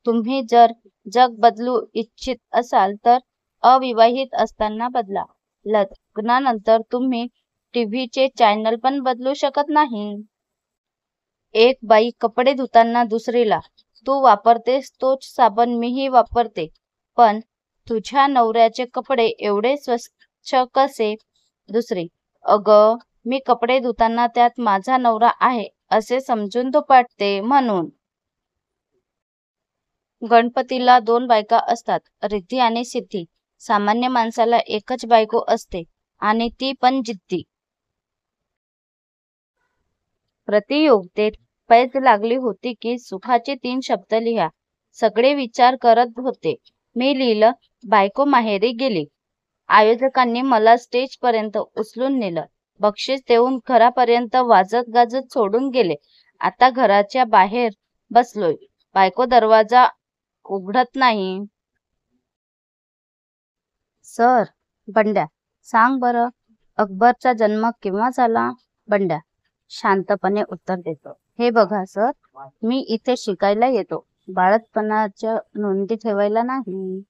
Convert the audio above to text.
तुम्ही जर जग बदलू इच्छित असाल तर अविवाहित असताना बदला. लग्नानंतर तुम्ही टीव्हीचे चॅनल पण बदलू शकत नाही. एक बाई कपडे धुताना दुसरीला, तू वापरतेस तोच साबण मीही वापरते, पण तुझ्या नवऱ्याचे कपडे एवढे स्वच्छ कसे? दुसरी, अगं मी कपडे धुताना त्यात माझा नवरा आहे असे समजून धुपाटते म्हणून. गणपतीला 2 बायका असतात, रिद्धी आणि सिद्धी. सामान्य माणसाला एकच बायको असते आणि ती पण जिद्दी. प्रतियोगितेत पैज लागली होती की सुखाचे 3 शब्द लिहा. सगळे विचार करत होते. मी लिहिलं, बायको माहेरी गेली. आयोजकांनी मला स्टेजपर्यंत उचलून नेलं. बक्षीस देऊन घरापर्यंत वाजत गाजत सोडून गेले. आता घराच्या बाहेर बसलोय. बायको दरवाजा उघडत नाही. सर, बंड्या, सांग बरं, अकबरचा जन्म केव्हा झाला? बंड्या शांतपणे उत्तर देतो, हे बघा सर, मी इथे शिकायला येतो, बाळंतपणाच्या नोंदी ठेवायला नाही.